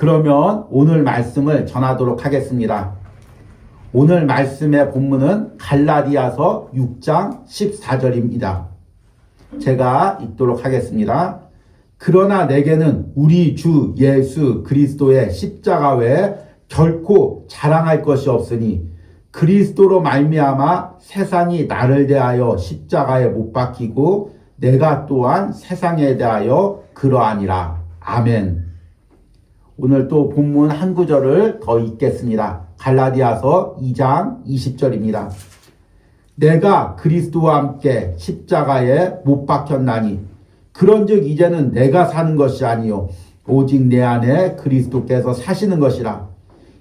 그러면 오늘 말씀을 전하도록 하겠습니다. 오늘 말씀의 본문은 갈라디아서 6장 14절입니다. 제가 읽도록 하겠습니다. 그러나 내게는 우리 주 예수 그리스도의 십자가 외에 결코 자랑할 것이 없으니 그리스도로 말미암아 세상이 나를 대하여 십자가에 못 박히고 내가 또한 세상에 대하여 그러하니라. 아멘. 오늘 또 본문 한 구절을 더 읽겠습니다. 갈라디아서 2장 20절입니다. 내가 그리스도와 함께 십자가에 못 박혔나니 그런즉 이제는 내가 사는 것이 아니요 오직 내 안에 그리스도께서 사시는 것이라.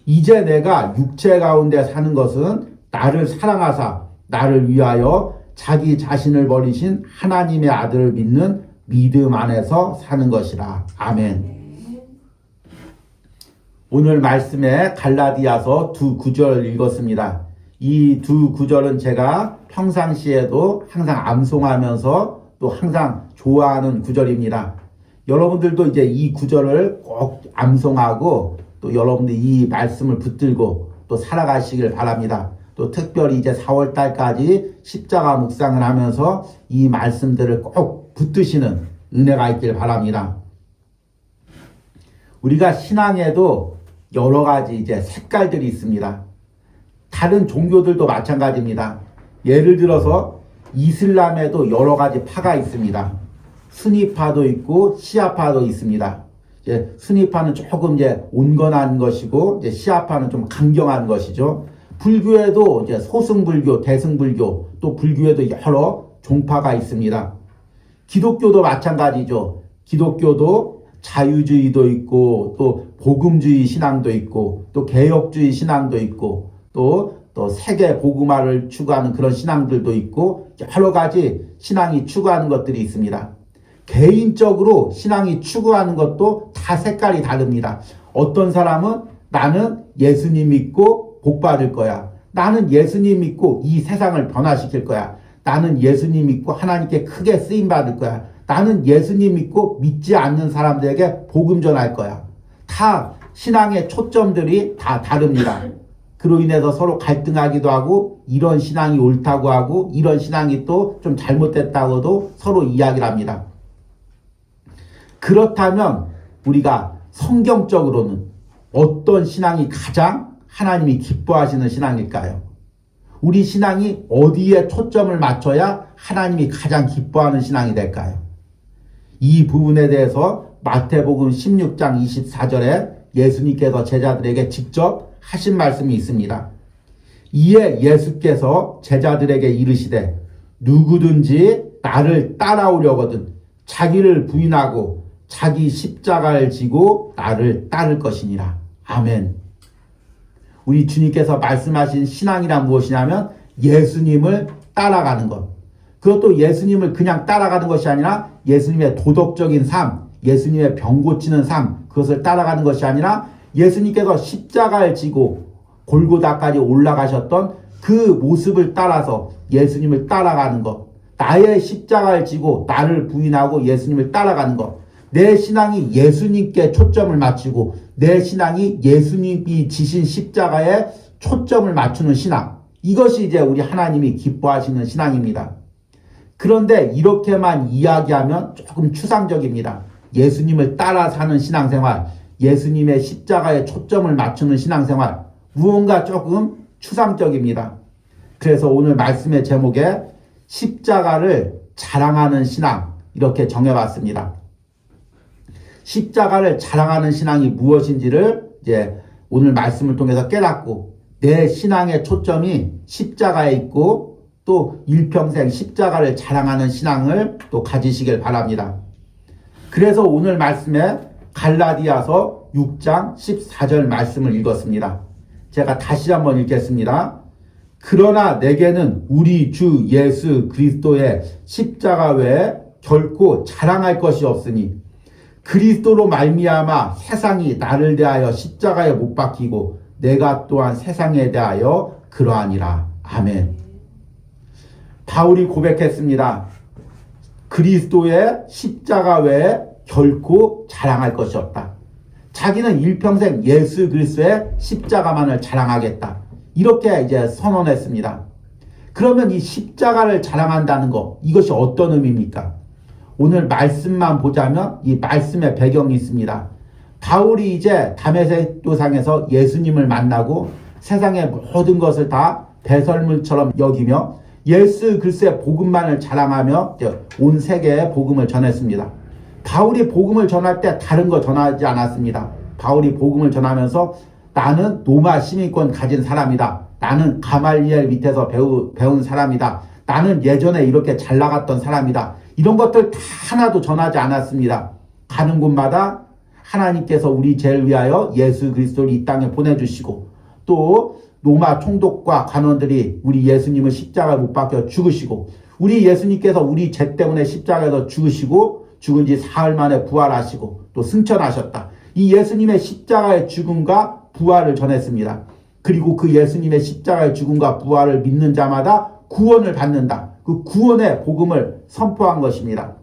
이제 내가 육체 가운데 사는 것은 나를 사랑하사 나를 위하여 자기 자신을 버리신 하나님의 아들을 믿는 믿음 안에서 사는 것이라. 아멘. 오늘 말씀에 갈라디아서 두 구절 읽었습니다. 이 두 구절은 제가 평상시에도 항상 암송하면서 또 항상 좋아하는 구절입니다. 여러분들도 이제 이 구절을 꼭 암송하고 또 여러분들 이 말씀을 붙들고 또 살아가시길 바랍니다. 또 특별히 이제 4월 달까지 십자가 묵상을 하면서 이 말씀들을 꼭 붙드시는 은혜가 있길 바랍니다. 우리가 신앙에도 여러 가지 이제 색깔들이 있습니다. 다른 종교들도 마찬가지입니다. 예를 들어서 이슬람에도 여러 가지 파가 있습니다. 수니파도 있고 시아파도 있습니다. 이제 수니파는 조금 이제 온건한 것이고 이제 시아파는 좀 강경한 것이죠. 불교에도 이제 소승불교, 대승불교, 또 불교에도 여러 종파가 있습니다. 기독교도 마찬가지죠. 기독교도 자유주의도 있고 또 복음주의 신앙도 있고 또 개혁주의 신앙도 있고 또 세계 복음화를 추구하는 그런 신앙들도 있고 여러 가지 신앙이 추구하는 것들이 있습니다. 개인적으로 신앙이 추구하는 것도 다 색깔이 다릅니다. 어떤 사람은 나는 예수님 믿고 복 받을 거야. 나는 예수님 믿고 이 세상을 변화시킬 거야. 나는 예수님 믿고 하나님께 크게 쓰임 받을 거야. 나는 예수님 믿고 믿지 않는 사람들에게 복음 전할 거야. 다 신앙의 초점들이 다 다릅니다. 그로 인해서 서로 갈등하기도 하고 이런 신앙이 옳다고 하고 이런 신앙이 또 좀 잘못됐다고도 서로 이야기를 합니다. 그렇다면 우리가 성경적으로는 어떤 신앙이 가장 하나님이 기뻐하시는 신앙일까요? 우리 신앙이 어디에 초점을 맞춰야 하나님이 가장 기뻐하는 신앙이 될까요? 이 부분에 대해서 마태복음 16장 24절에 예수님께서 제자들에게 직접 하신 말씀이 있습니다. 이에 예수께서 제자들에게 이르시되 누구든지 나를 따라오려거든 자기를 부인하고 자기 십자가를 지고 나를 따를 것이니라. 아멘. 우리 주님께서 말씀하신 신앙이란 무엇이냐면 예수님을 따라가는 것. 그것도 예수님을 그냥 따라가는 것이 아니라 예수님의 도덕적인 삶, 예수님의 병 고치는 삶, 그것을 따라가는 것이 아니라 예수님께서 십자가를 지고 골고다까지 올라가셨던 그 모습을 따라서 예수님을 따라가는 것. 나의 십자가를 지고 나를 부인하고 예수님을 따라가는 것. 내 신앙이 예수님께 초점을 맞추고 내 신앙이 예수님이 지신 십자가에 초점을 맞추는 신앙. 이것이 이제 우리 하나님이 기뻐하시는 신앙입니다. 그런데 이렇게만 이야기하면 조금 추상적입니다. 예수님을 따라 사는 신앙생활, 예수님의 십자가에 초점을 맞추는 신앙생활, 무언가 조금 추상적입니다. 그래서 오늘 말씀의 제목에 십자가를 자랑하는 신앙 이렇게 정해봤습니다. 십자가를 자랑하는 신앙이 무엇인지를 이제 오늘 말씀을 통해서 깨닫고 내 신앙의 초점이 십자가에 있고 또 일평생 십자가를 자랑하는 신앙을 또 가지시길 바랍니다. 그래서 오늘 말씀에 갈라디아서 6장 14절 말씀을 읽었습니다. 제가 다시 한번 읽겠습니다. 그러나 내게는 우리 주 예수 그리스도의 십자가 외에 결코 자랑할 것이 없으니 그리스도로 말미암아 세상이 나를 대하여 십자가에 못 박히고 내가 또한 세상에 대하여 그러하니라. 아멘. 바울이 고백했습니다. 그리스도의 십자가 외에 결코 자랑할 것이 없다. 자기는 일평생 예수 그리스도의 십자가만을 자랑하겠다. 이렇게 이제 선언했습니다. 그러면 이 십자가를 자랑한다는 거, 이것이 어떤 의미입니까? 오늘 말씀만 보자면 이 말씀의 배경이 있습니다. 바울이 이제 다메섹 도상에서 예수님을 만나고 세상의 모든 것을 다 배설물처럼 여기며 예수 그리스도의 복음만을 자랑하며 온 세계에 복음을 전했습니다. 바울이 복음을 전할 때 다른 거 전하지 않았습니다. 바울이 복음을 전하면서 나는 로마 시민권 가진 사람이다. 나는 가말리엘 밑에서 배운 사람이다. 나는 예전에 이렇게 잘 나갔던 사람이다. 이런 것들 다 하나도 전하지 않았습니다. 가는 곳마다 하나님께서 우리 죄를 위하여 예수 그리스도를 이 땅에 보내주시고 또 로마 총독과 관원들이 우리 예수님을 십자가에 못 박혀 죽으시고 우리 예수님께서 우리 죄 때문에 십자가에서 죽으시고 죽은 지 사흘 만에 부활하시고 또 승천하셨다. 이 예수님의 십자가의 죽음과 부활을 전했습니다. 그리고 그 예수님의 십자가의 죽음과 부활을 믿는 자마다 구원을 받는다. 그 구원의 복음을 선포한 것입니다.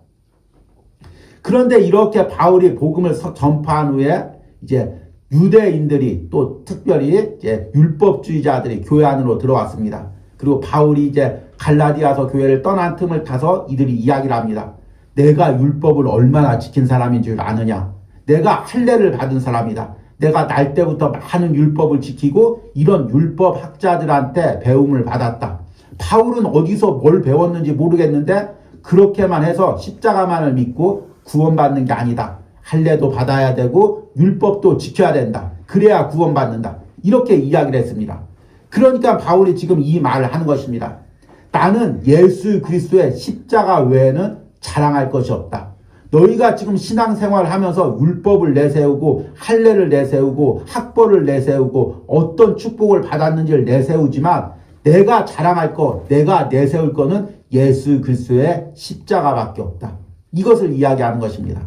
그런데 이렇게 바울이 복음을 전파한 후에 이제 유대인들이 또 특별히 이제 율법주의자들이 교회 안으로 들어왔습니다. 그리고 바울이 이제 갈라디아서 교회를 떠난 틈을 타서 이들이 이야기를 합니다. 내가 율법을 얼마나 지킨 사람인 줄 아느냐? 내가 할례를 받은 사람이다. 내가 날 때부터 많은 율법을 지키고 이런 율법 학자들한테 배움을 받았다. 바울은 어디서 뭘 배웠는지 모르겠는데 그렇게만 해서 십자가만을 믿고 구원받는 게 아니다. 할례도 받아야 되고 율법도 지켜야 된다. 그래야 구원받는다. 이렇게 이야기를 했습니다. 그러니까 바울이 지금 이 말을 하는 것입니다. 나는 예수 그리스도의 십자가 외에는 자랑할 것이 없다. 너희가 지금 신앙생활을 하면서 율법을 내세우고 할례를 내세우고 학벌을 내세우고 어떤 축복을 받았는지를 내세우지만 내가 자랑할 거, 내가 내세울 거는 예수 그리스도의 십자가밖에 없다. 이것을 이야기하는 것입니다.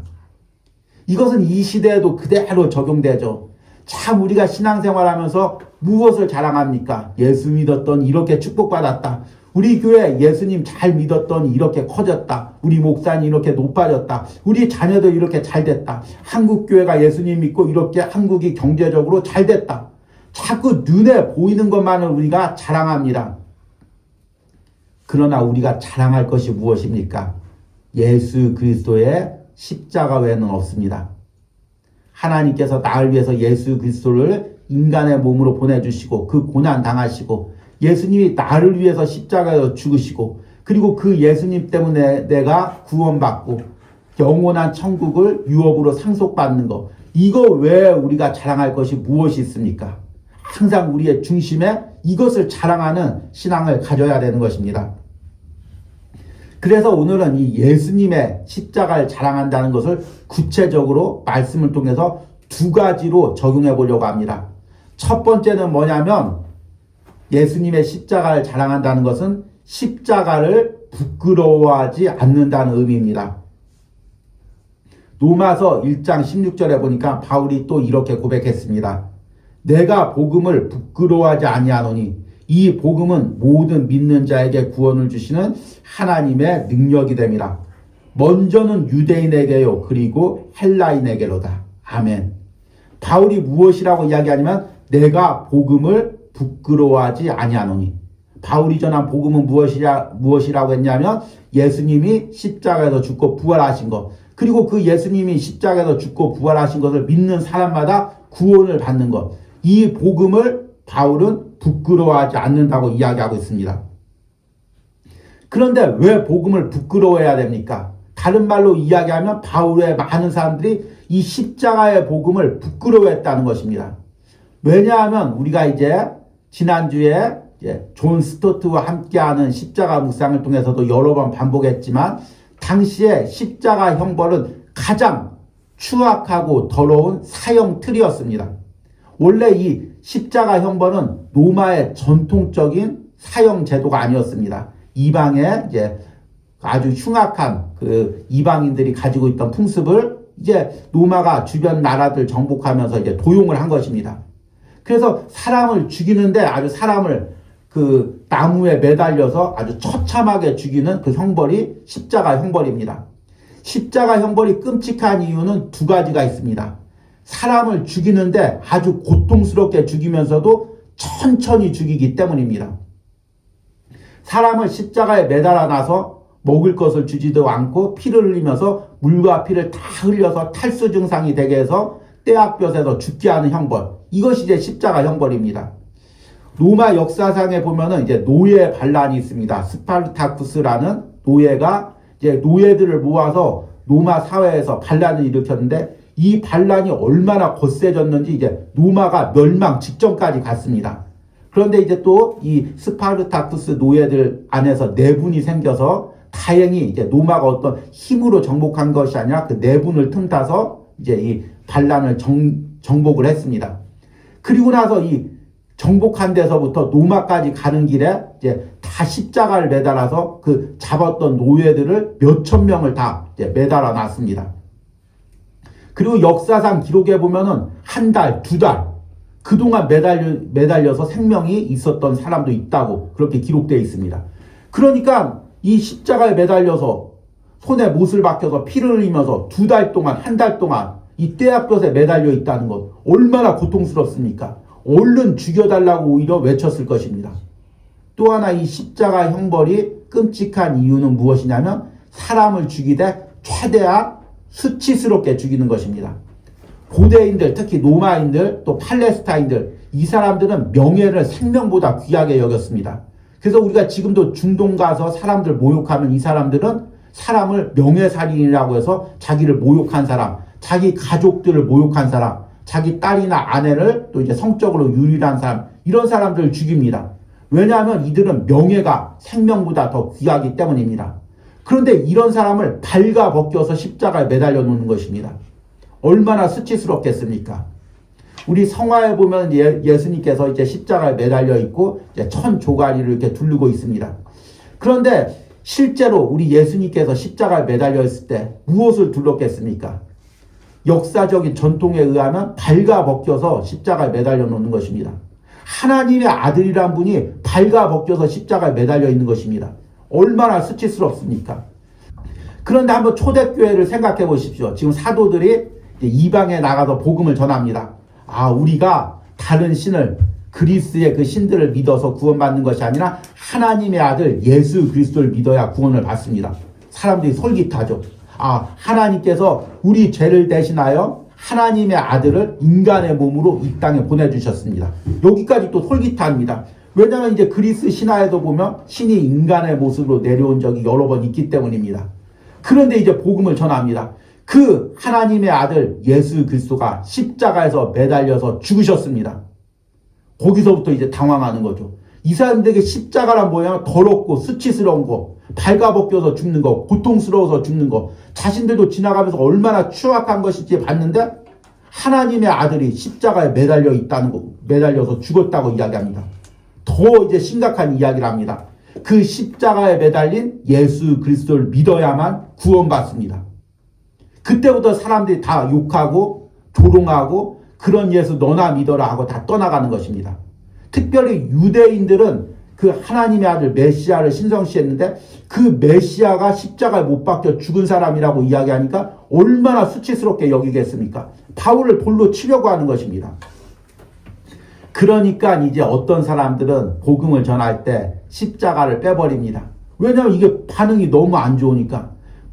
이것은 이 시대에도 그대로 적용되죠. 참 우리가 신앙생활하면서 무엇을 자랑합니까? 예수 믿었더니 이렇게 축복받았다. 우리 교회 예수님 잘 믿었더니 이렇게 커졌다. 우리 목사님 이렇게 높아졌다. 우리 자녀들 이렇게 잘 됐다. 한국 교회가 예수님 믿고 이렇게 한국이 경제적으로 잘 됐다. 자꾸 눈에 보이는 것만을 우리가 자랑합니다. 그러나 우리가 자랑할 것이 무엇입니까? 예수 그리스도의 십자가 외에는 없습니다. 하나님께서 나를 위해서 예수 그리스도를 인간의 몸으로 보내주시고 그 고난 당하시고 예수님이 나를 위해서 십자가에서 죽으시고 그리고 그 예수님 때문에 내가 구원받고 영원한 천국을 유업으로 상속받는 것, 이거 외에 우리가 자랑할 것이 무엇이 있습니까? 항상 우리의 중심에 이것을 자랑하는 신앙을 가져야 되는 것입니다. 그래서 오늘은 이 예수님의 십자가를 자랑한다는 것을 구체적으로 말씀을 통해서 두 가지로 적용해 보려고 합니다. 첫 번째는 뭐냐면 예수님의 십자가를 자랑한다는 것은 십자가를 부끄러워하지 않는다는 의미입니다. 로마서 1장 16절에 보니까 바울이 또 이렇게 고백했습니다. 내가 복음을 부끄러워하지 아니하노니 이 복음은 모든 믿는 자에게 구원을 주시는 하나님의 능력이 됨이라. 먼저는 유대인에게요 그리고 헬라인에게로다. 아멘. 바울이 무엇이라고 이야기하냐면 내가 복음을 부끄러워하지 아니하노니. 바울이 전한 복음은 무엇이라고 했냐면 예수님이 십자가에서 죽고 부활하신 것, 그리고 그 예수님이 십자가에서 죽고 부활하신 것을 믿는 사람마다 구원을 받는 것, 이 복음을 바울은 부끄러워하지 않는다고 이야기하고 있습니다. 그런데 왜 복음을 부끄러워해야 됩니까? 다른 말로 이야기하면 바울의 많은 사람들이 이 십자가의 복음을 부끄러워했다는 것입니다. 왜냐하면 우리가 이제 지난주에 존 스토트와 함께하는 십자가 묵상을 통해서도 여러 번 반복했지만 당시에 십자가 형벌은 가장 추악하고 더러운 사형 틀이었습니다. 원래 이 십자가 형벌은 로마의 전통적인 사형 제도가 아니었습니다. 이방의 이제 아주 흉악한 그 이방인들이 가지고 있던 풍습을 이제 로마가 주변 나라들 정복하면서 이제 도용을 한 것입니다. 그래서 사람을 죽이는데 아주 사람을 그 나무에 매달려서 아주 처참하게 죽이는 그 형벌이 십자가 형벌입니다. 십자가 형벌이 끔찍한 이유는 두 가지가 있습니다. 사람을 죽이는데 아주 고통스럽게 죽이면서도 천천히 죽이기 때문입니다. 사람을 십자가에 매달아 놔서 먹을 것을 주지도 않고 피를 흘리면서 물과 피를 다 흘려서 탈수 증상이 되게 해서 떼약볕에서 죽게 하는 형벌. 이것이 이제 십자가 형벌입니다. 로마 역사상에 보면은 이제 노예 반란이 있습니다. 스파르타쿠스라는 노예가 이제 노예들을 모아서 로마 사회에서 반란을 일으켰는데 이 반란이 얼마나 거세졌는지 이제 로마가 멸망 직전까지 갔습니다. 그런데 이제 또 이 스파르타쿠스 노예들 안에서 내분이 생겨서 다행히 이제 로마가 어떤 힘으로 정복한 것이 아니라 그 내분을 틈타서 이제 이 반란을 정복을 했습니다. 그리고 나서 이 정복한 데서부터 로마까지 가는 길에 이제 다 십자가를 매달아서 그 잡았던 노예들을 몇천 명을 다 이제 매달아 놨습니다. 그리고 역사상 기록에 보면은 한 달, 두 달, 그동안 매달려서 생명이 있었던 사람도 있다고 그렇게 기록되어 있습니다. 그러니까 이 십자가에 매달려서 손에 못을 박혀서 피를 흘리면서 두 달 동안, 한 달 동안 이 떼약볕에 매달려 있다는 것 얼마나 고통스럽습니까? 얼른 죽여달라고 오히려 외쳤을 것입니다. 또 하나 이 십자가 형벌이 끔찍한 이유는 무엇이냐면 사람을 죽이되 최대한 수치스럽게 죽이는 것입니다. 고대인들, 특히 로마인들, 또 팔레스타인들, 이 사람들은 명예를 생명보다 귀하게 여겼습니다. 그래서 우리가 지금도 중동 가서 사람들 모욕하면 이 사람들은 사람을 명예살인이라고 해서 자기를 모욕한 사람, 자기 가족들을 모욕한 사람, 자기 딸이나 아내를 또 이제 성적으로 유리한 사람, 이런 사람들을 죽입니다. 왜냐하면 이들은 명예가 생명보다 더 귀하기 때문입니다. 그런데 이런 사람을 발가벗겨서 십자가에 매달려 놓는 것입니다. 얼마나 수치스럽겠습니까? 우리 성화에 보면 예수님께서 이제 십자가에 매달려 있고 이제 천 조가리를 이렇게 두르고 있습니다. 그런데 실제로 우리 예수님께서 십자가에 매달려 있을 때 무엇을 둘렀겠습니까? 역사적인 전통에 의하면 발가벗겨서 십자가에 매달려 놓는 것입니다. 하나님의 아들이란 분이 발가벗겨서 십자가에 매달려 있는 것입니다. 얼마나 수치스럽습니까? 그런데 한번 초대교회를 생각해 보십시오. 지금 사도들이 이방에 나가서 복음을 전합니다. 우리가 다른 신을, 그리스의 그 신들을 믿어서 구원받는 것이 아니라 하나님의 아들 예수 그리스도를 믿어야 구원을 받습니다. 사람들이 솔깃하죠. 하나님께서 우리 죄를 대신하여 하나님의 아들을 인간의 몸으로 이 땅에 보내주셨습니다. 여기까지 또 솔깃합니다. 왜냐하면 이제 그리스 신화에도 보면 신이 인간의 모습으로 내려온 적이 여러 번 있기 때문입니다. 그런데 이제 복음을 전합니다. 그 하나님의 아들 예수 그리스도가 십자가에서 매달려서 죽으셨습니다. 거기서부터 이제 당황하는 거죠. 이 사람들에게 십자가란 뭐냐? 더럽고 수치스러운 거, 발가벗겨서 죽는 거, 고통스러워서 죽는 거, 자신들도 지나가면서 얼마나 추악한 것인지 봤는데 하나님의 아들이 십자가에 매달려 있다는 거, 매달려서 죽었다고 이야기합니다. 더 이제 심각한 이야기를 합니다. 그 십자가에 매달린 예수 그리스도를 믿어야만 구원받습니다. 그때부터 사람들이 다 욕하고 조롱하고 그런 예수 너나 믿어라 하고 다 떠나가는 것입니다. 특별히 유대인들은 그 하나님의 아들 메시아를 신성시했는데 그 메시아가 십자가에 못 박혀 죽은 사람이라고 이야기하니까 얼마나 수치스럽게 여기겠습니까? 바울을 돌로 치려고 하는 것입니다. 그러니까 이제 어떤 사람들은 복음을 전할 때 십자가를 빼버립니다. 왜냐하면 이게 반응이 너무 안 좋으니까.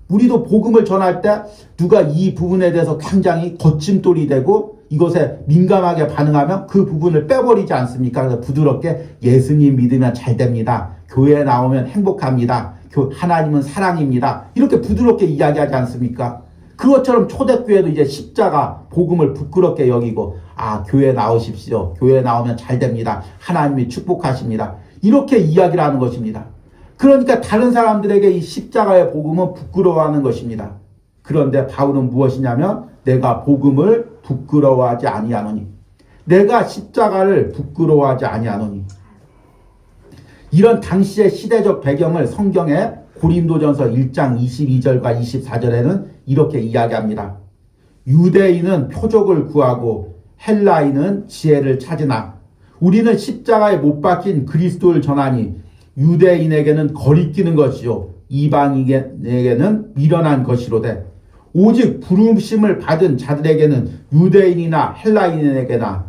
우리도 복음을 전할 때 누가 이 부분에 대해서 굉장히 거침돌이 되고 이것에 민감하게 반응하면 그 부분을 빼버리지 않습니까? 그래서 부드럽게 예수님 믿으면 잘 됩니다. 교회에 나오면 행복합니다. 하나님은 사랑입니다. 이렇게 부드럽게 이야기하지 않습니까? 그것처럼 초대교회도 이제 십자가 복음을 부끄럽게 여기고 교회에 나오십시오. 교회에 나오면 잘 됩니다. 하나님이 축복하십니다. 이렇게 이야기를 하는 것입니다. 그러니까 다른 사람들에게 이 십자가의 복음은 부끄러워하는 것입니다. 그런데 바울은 무엇이냐면 내가 복음을 부끄러워하지 아니하노니, 내가 십자가를 부끄러워하지 아니하노니. 이런 당시의 시대적 배경을 성경에 고린도전서 1장 22절과 24절에는 이렇게 이야기합니다. 유대인은 표적을 구하고 헬라인은 지혜를 찾으나 우리는 십자가에 못 박힌 그리스도를 전하니 유대인에게는 거리끼는 것이요 이방인에게는 미련한 것이로되 오직 부르심을 받은 자들에게는 유대인이나 헬라인에게나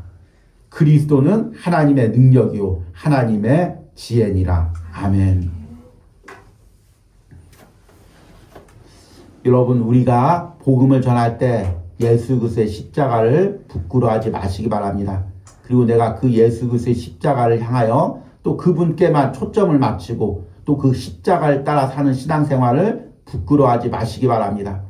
그리스도는 하나님의 능력이요 하나님의 지혜니라. 아멘. 여러분, 우리가 복음을 전할 때 예수 그리스도의 십자가를 부끄러워하지 마시기 바랍니다. 그리고 내가 그 예수 그리스도의 십자가를 향하여 또 그분께만 초점을 맞추고 또 그 십자가를 따라 사는 신앙생활을 부끄러워하지 마시기 바랍니다.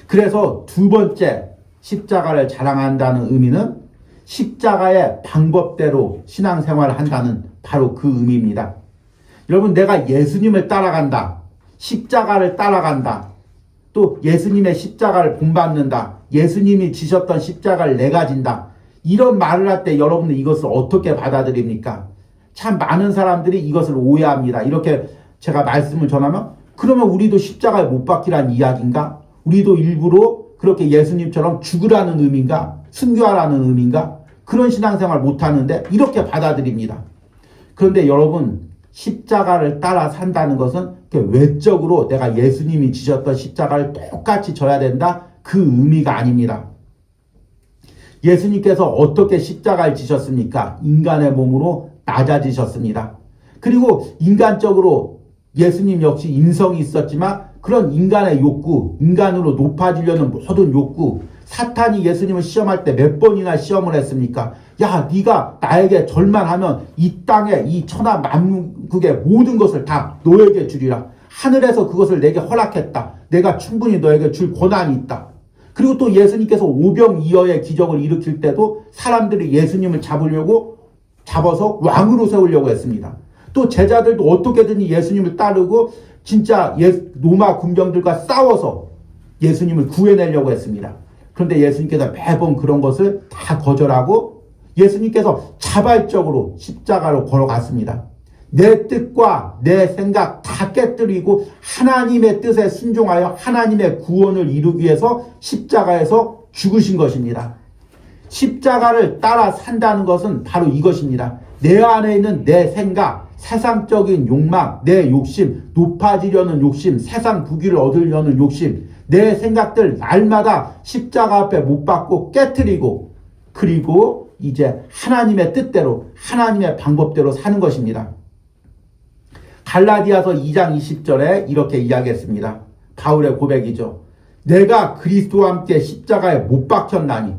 그래서 두 번째 십자가를 자랑한다는 의미는 십자가의 방법대로 신앙생활을 한다는 바로 그 의미입니다. 여러분, 내가 예수님을 따라간다, 십자가를 따라간다, 또 예수님의 십자가를 본받는다, 예수님이 지셨던 십자가를 내가 진다, 이런 말을 할 때 여러분은 이것을 어떻게 받아들입니까? 참 많은 사람들이 이것을 오해합니다. 이렇게 제가 말씀을 전하면 그러면 우리도 십자가에 못 박히란 이야기인가? 우리도 일부러 그렇게 예수님처럼 죽으라는 의미인가? 순교하라는 의미인가? 그런 신앙생활 못하는데 이렇게 받아들입니다. 그런데 여러분, 십자가를 따라 산다는 것은 외적으로 내가 예수님이 지셨던 십자가를 똑같이 져야 된다, 그 의미가 아닙니다. 예수님께서 어떻게 십자가를 지셨습니까? 인간의 몸으로 낮아지셨습니다. 그리고 인간적으로 예수님 역시 인성이 있었지만 그런 인간의 욕구, 인간으로 높아지려는 모든 욕구, 사탄이 예수님을 시험할 때 몇 번이나 시험을 했습니까? 야, 네가 나에게 절만하면 이 땅에 이 천하 만국의 모든 것을 다 너에게 주리라. 하늘에서 그것을 내게 허락했다. 내가 충분히 너에게 줄 권한이 있다. 그리고 또 예수님께서 오병이어의 기적을 일으킬 때도 사람들이 예수님을 잡아서 왕으로 세우려고 했습니다. 또 제자들도 어떻게든지 예수님을 따르고 진짜 로마 군병들과 싸워서 예수님을 구해내려고 했습니다. 그런데 예수님께서 매번 그런 것을 다 거절하고 예수님께서 자발적으로 십자가로 걸어갔습니다. 내 뜻과 내 생각 다 깨뜨리고 하나님의 뜻에 순종하여 하나님의 구원을 이루기 위해서 십자가에서 죽으신 것입니다. 십자가를 따라 산다는 것은 바로 이것입니다. 내 안에 있는 내 생각, 세상적인 욕망, 내 욕심, 높아지려는 욕심, 세상 부귀를 얻으려는 욕심, 내 생각들 날마다 십자가 앞에 못 박고 깨뜨리고, 그리고 이제 하나님의 뜻대로, 하나님의 방법대로 사는 것입니다. 갈라디아서 2장 20절에 이렇게 이야기했습니다. 바울의 고백이죠. 내가 그리스도와 함께 십자가에 못 박혔나니.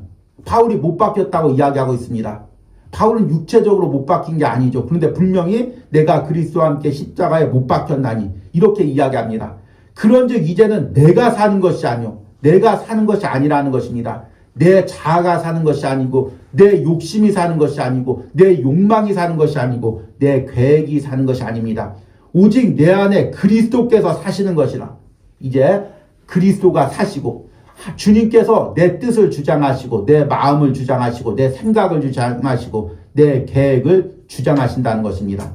바울이 못 박혔다고 이야기하고 있습니다. 바울은 육체적으로 못 박힌 게 아니죠. 그런데 분명히 내가 그리스도와 함께 십자가에 못 박혔나니 이렇게 이야기합니다. 그런즉 이제는 내가 사는 것이 아니요, 내가 사는 것이 아니라는 것입니다. 내 자아가 사는 것이 아니고, 내 욕심이 사는 것이 아니고, 내 욕망이 사는 것이 아니고, 내 계획이 사는 것이 아닙니다. 오직 내 안에 그리스도께서 사시는 것이라. 이제 그리스도가 사시고 주님께서 내 뜻을 주장하시고 내 마음을 주장하시고 내 생각을 주장하시고 내 계획을 주장하신다는 것입니다.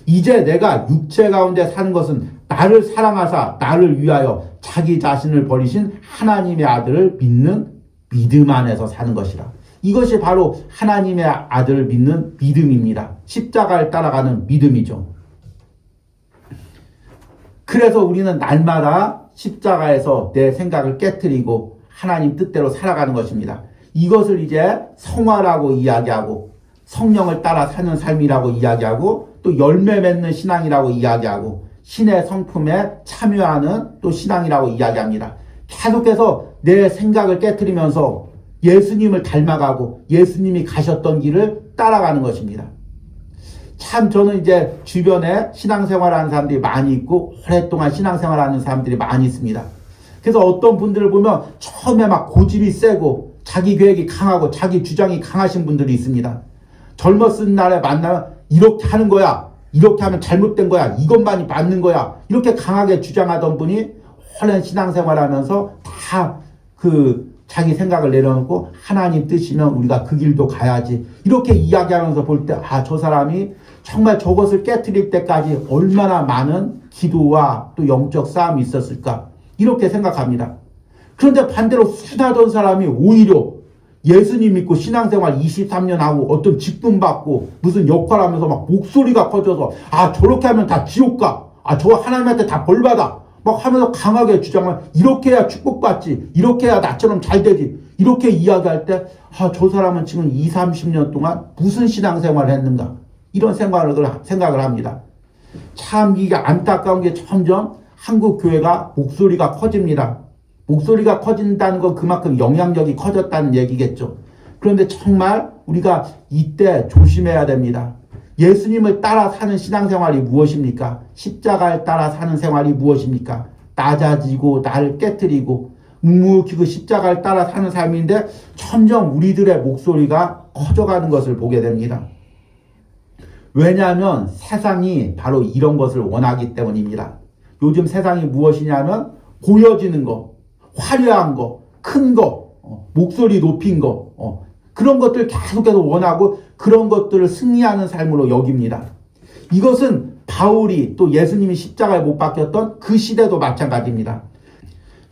이제 내가 육체 가운데 사는 것은 나를 사랑하사 나를 위하여 자기 자신을 버리신 하나님의 아들을 믿는 믿음 안에서 사는 것이라. 이것이 바로 하나님의 아들을 믿는 믿음입니다. 십자가를 따라가는 믿음이죠. 그래서 우리는 날마다 십자가에서 내 생각을 깨트리고 하나님 뜻대로 살아가는 것입니다. 이것을 이제 성화라고 이야기하고 성령을 따라 사는 삶이라고 이야기하고 또 열매 맺는 신앙이라고 이야기하고 신의 성품에 참여하는 또 신앙이라고 이야기합니다. 계속해서 내 생각을 깨트리면서 예수님을 닮아가고 예수님이 가셨던 길을 따라가는 것입니다. 참 저는 이제 주변에 신앙생활하는 사람들이 많이 있고 오랫동안 신앙생활하는 사람들이 많이 있습니다. 그래서 어떤 분들을 보면 처음에 막 고집이 세고 자기 계획이 강하고 자기 주장이 강하신 분들이 있습니다. 젊었을 날에 만나면 이렇게 하는 거야, 이렇게 하면 잘못된 거야, 이것만이 맞는 거야, 이렇게 강하게 주장하던 분이 오랜 신앙생활하면서 다 자기 생각을 내려놓고 하나님 뜻이면 우리가 그 길도 가야지 이렇게 이야기하면서 볼 때 저 사람이 정말 저것을 깨트릴 때까지 얼마나 많은 기도와 또 영적 싸움이 있었을까 이렇게 생각합니다. 그런데 반대로 순하던 사람이 오히려 예수님 믿고 신앙생활 23년 하고 어떤 직분 받고 무슨 역할하면서 막 목소리가 커져서 저렇게 하면 다 지옥 가, 저 하나님한테 다 벌받아, 막 하면서 강하게 주장을 이렇게 해야 축복받지, 이렇게 해야 나처럼 잘 되지, 이렇게 이야기할 때 저 사람은 지금 20, 30년 동안 무슨 신앙생활을 했는가 이런 생각을 합니다. 참 이게 안타까운 게 점점 한국 교회가 목소리가 커집니다. 목소리가 커진다는 건 그만큼 영향력이 커졌다는 얘기겠죠. 그런데 정말 우리가 이때 조심해야 됩니다. 예수님을 따라 사는 신앙생활이 무엇입니까? 십자가를 따라 사는 생활이 무엇입니까? 낮아지고 나를 깨트리고 묵묵히 그 십자가를 따라 사는 삶인데 점점 우리들의 목소리가 커져가는 것을 보게 됩니다. 왜냐하면 세상이 바로 이런 것을 원하기 때문입니다. 요즘 세상이 무엇이냐면 보여지는 거, 화려한 거, 큰 거, 목소리 높인 거, 그런 것들 계속해서 원하고 그런 것들을 승리하는 삶으로 여깁니다. 이것은 바울이 또 예수님이 십자가에 못 박혔던 그 시대도 마찬가지입니다.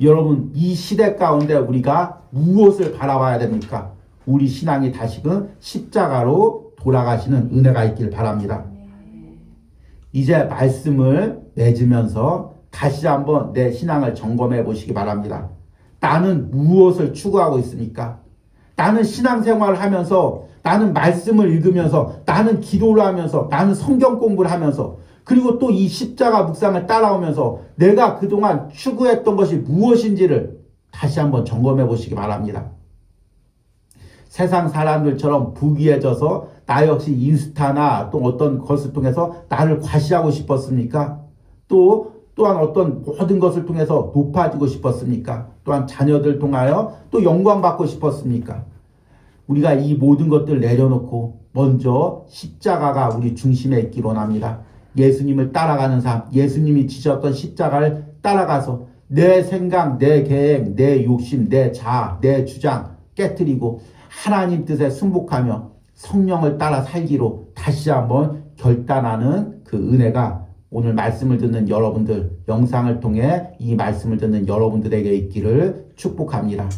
여러분, 이 시대 가운데 우리가 무엇을 바라봐야 됩니까? 우리 신앙이 다시금 십자가로 돌아가시는 은혜가 있길 바랍니다. 이제 말씀을 맺으면서 다시 한번 내 신앙을 점검해 보시기 바랍니다. 나는 무엇을 추구하고 있습니까? 나는 신앙생활을 하면서, 나는 말씀을 읽으면서, 나는 기도를 하면서, 나는 성경 공부를 하면서, 그리고 또 이 십자가 묵상을 따라오면서 내가 그동안 추구했던 것이 무엇인지를 다시 한번 점검해 보시기 바랍니다. 세상 사람들처럼 부귀해져서 나 역시 인스타나 또 어떤 것을 통해서 나를 과시하고 싶었습니까? 또한 어떤 모든 것을 통해서 높아지고 싶었습니까? 또한 자녀들 통하여 또 영광받고 싶었습니까? 우리가 이 모든 것들을 내려놓고 먼저 십자가가 우리 중심에 있기 원합니다. 예수님을 따라가는 삶, 예수님이 지셨던 십자가를 따라가서 내 생각, 내 계획, 내 욕심, 내 자아, 내 주장 깨트리고 하나님 뜻에 순복하며 성령을 따라 살기로 다시 한번 결단하는 그 은혜가 오늘 말씀을 듣는 여러분들, 영상을 통해 이 말씀을 듣는 여러분들에게 있기를 축복합니다.